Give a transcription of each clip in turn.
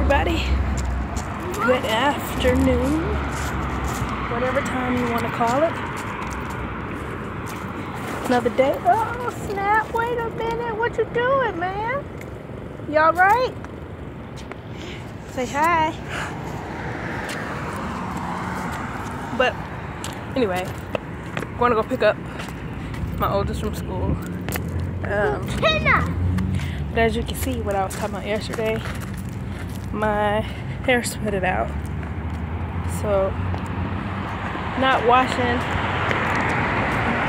everybody. Good afternoon. Whatever time you want to call it. Another day. Oh snap, wait a minute. What you doing, man? You alright? Say hi. But anyway, I'm going to go pick up my oldest from school. But as you can see, what I was talking about yesterday, my hair sweated out. So, not washing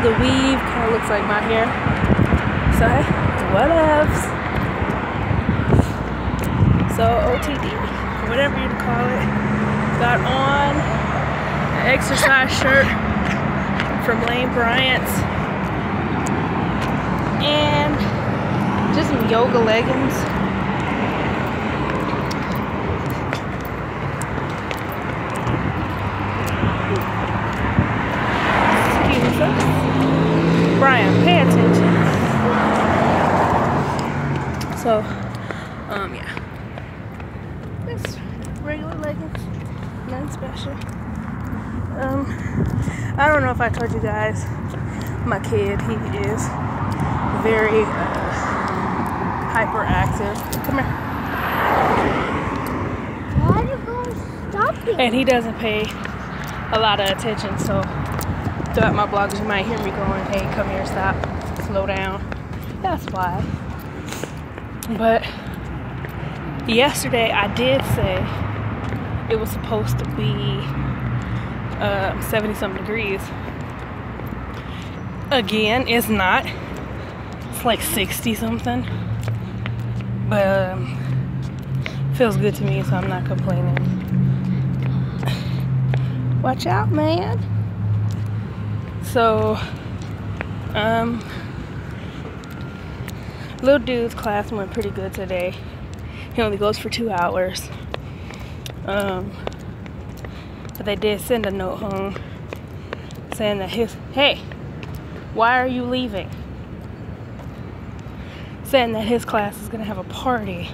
the weave kind of looks like my hair. So, whatevs. So, OTD, whatever you call it, got on an exercise shirt from Lane Bryant's and just some yoga leggings. Excuse us. Brian, pay attention. So, yeah. Just regular leggings. Nothing special. I don't know if I told you guys, my kid, he is very hyperactive. Come here. Why are you going to stop it? And he doesn't pay a lot of attention, so throughout my vlogs you might hear me going, hey, come here, stop, slow down. That's why. But yesterday I did say it was supposed to be 70-something degrees. Again, it's not. It's like 60-something. But feels good to me, so I'm not complaining. Watch out, man. So, little dude's class went pretty good today. He only goes for 2 hours. But they did send a note home saying that hey, why are you leaving? Saying that his class is gonna have a party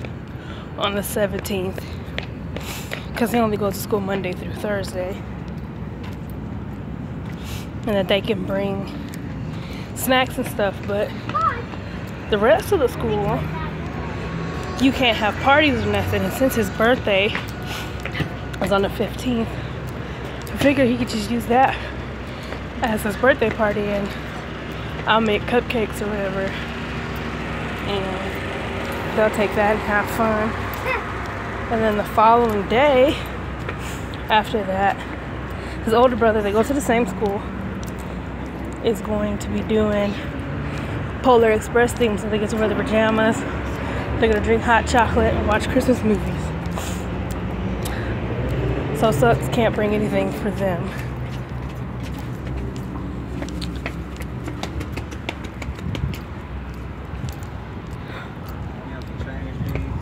on the 17th because he only goes to school Monday through Thursday, and that they can bring snacks and stuff, but the rest of the school you can't have parties or nothing. And since his birthday was on the 15th, I figured he could just use that as his birthday party, and I'll make cupcakes or whatever, and they'll take that and have fun. And then the following day after that, his older brother, they go to the same school, is going to be doing Polar Express theme, so they get to wear their pajamas, they're gonna drink hot chocolate and watch Christmas movies. So sucks, can't bring anything for them.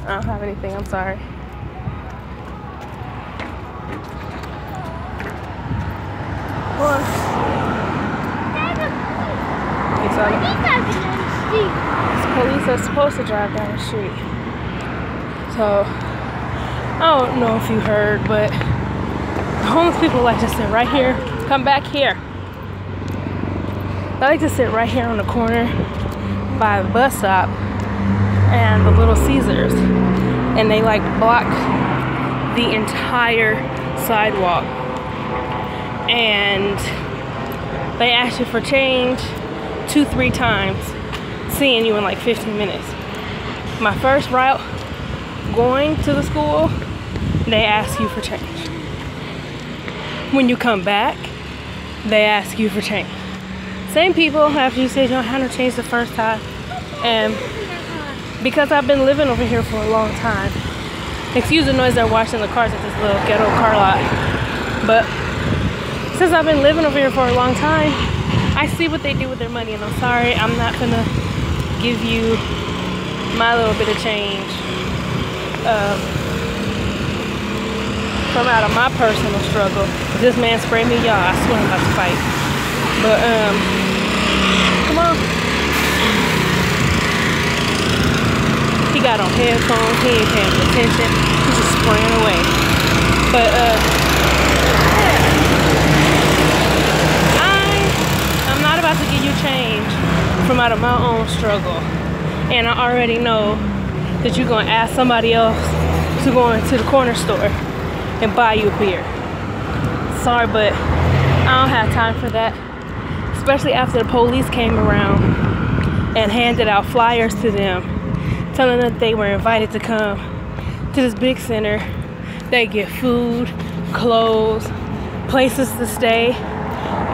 I don't have anything, I'm sorry. What? Police are supposed to drive down the street. So, I don't know if you heard, but homeless people like to sit right here. Come back here. They like to sit right here on the corner by the bus stop and the Little Caesars, and they like block the entire sidewalk, and they ask you for change 2-3 times, seeing you in like 15 minutes. My first route going to the school, they ask you for change. When you come back, they ask you for change. Same people after you said you don't have no change the first time. And because I've been living over here for a long time, excuse the noise they're washing the cars at this little ghetto car lot, but since I've been living over here for a long time, I see what they do with their money, and I'm sorry, I'm not gonna give you my little bit of change from out of my personal struggle. This man sprayed me, y'all. I swear I'm about to fight. But come on. He got on headphones. He ain't paying attention. He's just spraying away. But I'm not about to give you change from out of my own struggle. And I already know that you're gonna ask somebody else to go into the corner store and buy you a beer. Sorry, but I don't have time for that. Especially after the police came around and handed out flyers to them, telling them that they were invited to come to this big center. They get food, clothes, places to stay,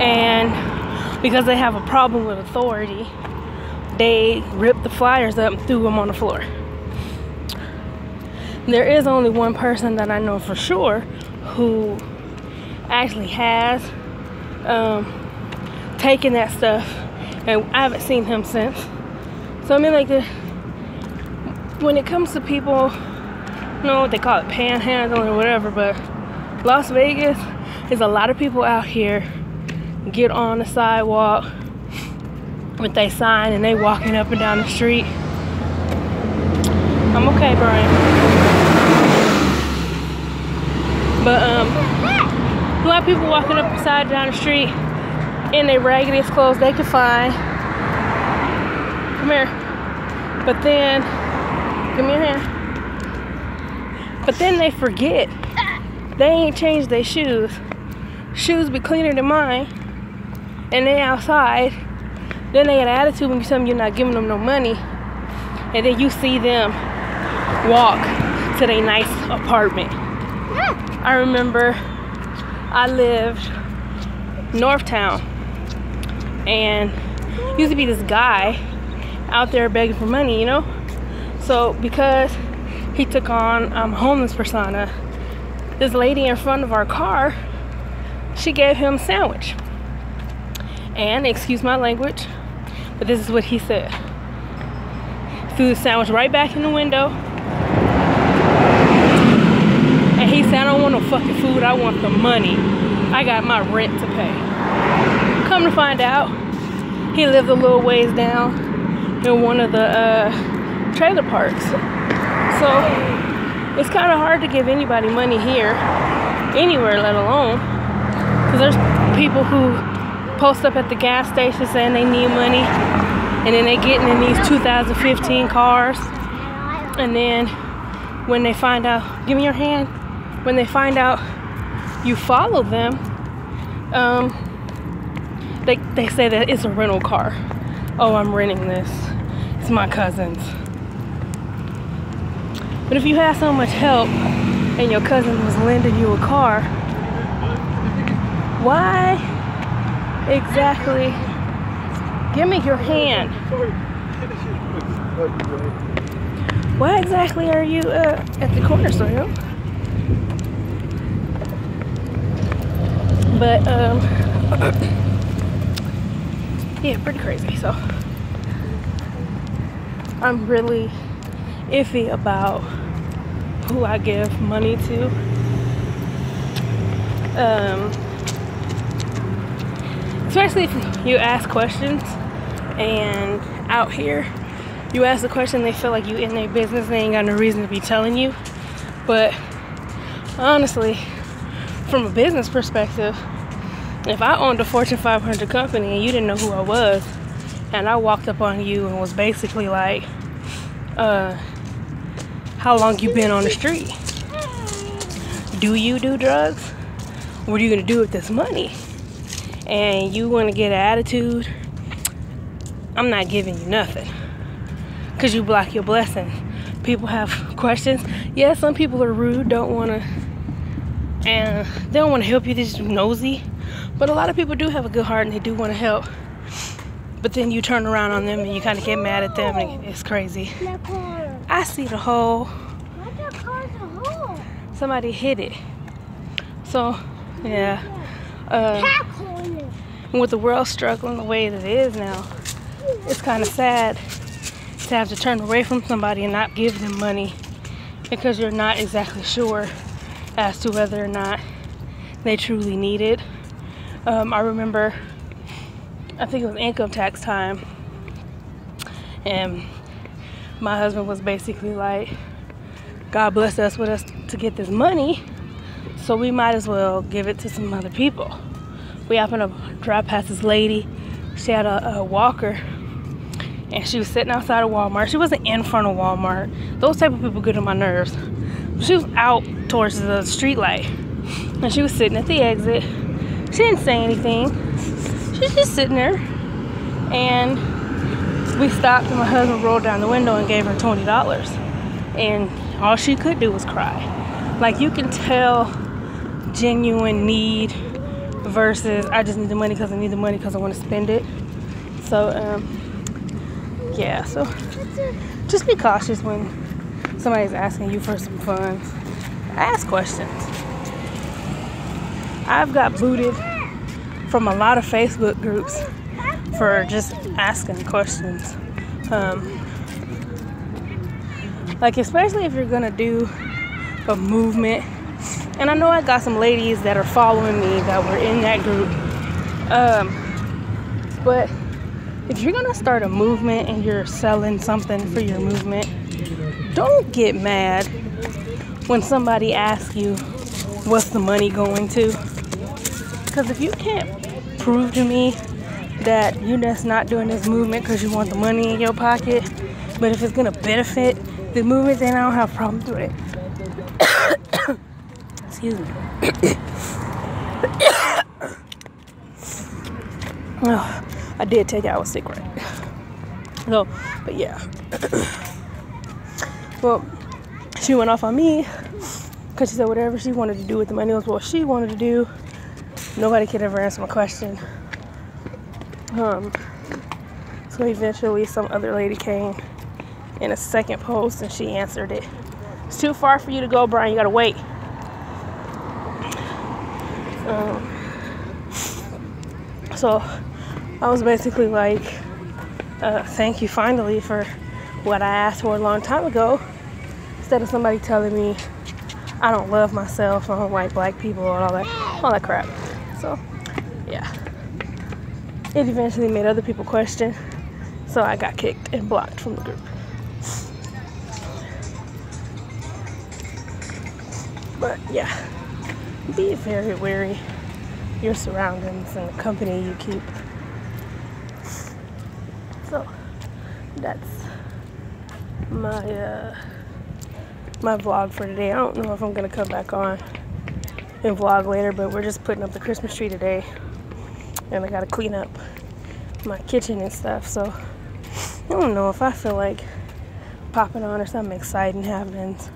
and because they have a problem with authority, they ripped the flyers up and threw them on the floor. There is only one person that I know for sure who actually has taken that stuff, and I haven't seen him since. So I mean, like, when it comes to people, you know what they call it, panhandling or whatever, but Las Vegas is a lot of people out here get on the sidewalk with their sign and they walking up and down the street. I'm okay, Brian. But a lot of people walking up beside down the street in their raggediest clothes they could find. Come here. But then, give me your hand. But then they forget. They ain't changed their shoes. Shoes be cleaner than mine. And they outside. Then they got an attitude when you tell them you're not giving them no money. And then you see them walk to their nice apartment. I remember I lived Northtown, and used to be this guy out there begging for money, you know? So because he took on homeless persona, this lady in front of our car, she gave him a sandwich. And, excuse my language, but this is what he said. Threw the sandwich right back in the window. And he said, I don't want no fucking food, I want the money. I got my rent to pay. Come to find out, he lived a little ways down in one of the trailer parks. So it's kind of hard to give anybody money here, anywhere, let alone, because there's people who post up at the gas station saying they need money, and then they getting in these 2015 cars, and then when they find out, give me your hand, when they find out you follow them, they say that it's a rental car. Oh, I'm renting this. It's my cousin's. But if you had so much help and your cousin was lending you a car, why exactly? Give me your hand. Why exactly are you at the corner store, yo? But yeah, pretty crazy. So I'm really iffy about who I give money to. Especially if you ask questions, and out here you ask a question, they feel like you in their business, they ain't got no reason to be telling you. But honestly, from a business perspective, if I owned a Fortune 500 company and you didn't know who I was, and I walked up on you and was basically like, how long you been on the street? Do you do drugs? What are you gonna do with this money? And you wanna get an attitude, I'm not giving you nothing, because you block your blessing. People have questions. Yeah, some people are rude, don't wanna, and they don't wanna help you, they're just nosy. But a lot of people do have a good heart and they do wanna help. But then you turn around on them and you kinda get mad at them, and it's crazy. I see the hole. Why that car's a hole? Somebody hit it. So, yeah. With the world struggling the way that it is now, it's kind of sad to have to turn away from somebody and not give them money because you're not exactly sure as to whether or not they truly need it. I remember, I think it was income tax time, and my husband was basically like, God blessed us with us to get this money, so we might as well give it to some other people. We happened to drive past this lady. She had a walker, and she was sitting outside of Walmart. She wasn't in front of Walmart. Those type of people get on my nerves. She was out towards the street light, and she was sitting at the exit. She didn't say anything. She was just sitting there, and we stopped, and my husband rolled down the window and gave her $20, and all she could do was cry. Like, you can tell genuine need versus I just need the money because I need the money because I want to spend it. So yeah, so just be cautious when somebody's asking you for some funds. Ask questions. I've got booted from a lot of Facebook groups for just asking questions. Like, especially if you're gonna do a movement. And I know I got some ladies that are following me that were in that group. But if you're gonna start a movement and you're selling something for your movement, don't get mad when somebody asks you what's the money going to. Because if you can't prove to me that you're just not doing this movement because you want the money in your pocket, but if it's gonna benefit the movement, then I don't have problems with it. Excuse me. Oh, I did take it. I was sick, right? So, but yeah. Well, she went off on me because she said whatever she wanted to do with the money was what she wanted to do. Nobody could ever answer my question. So eventually some other lady came in a second post and she answered it. It's too far for you to go, Brian. You gotta wait. So I was basically like, thank you finally for what I asked for a long time ago, instead of somebody telling me I don't love myself, I don't like black people, and all that crap. So yeah, it eventually made other people question, so I got kicked and blocked from the group. But yeah, be very wary of your surroundings and the company you keep. So that's my my vlog for today. I don't know if I'm gonna come back on and vlog later, but we're just putting up the Christmas tree today, and I gotta clean up my kitchen and stuff. So I don't know if I feel like popping on or something exciting happens.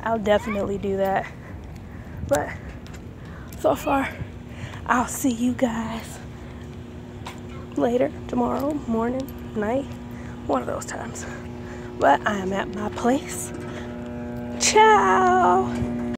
I'll definitely do that. But so far, I'll see you guys later, tomorrow, morning, night, one of those times. But I am at my place. Ciao!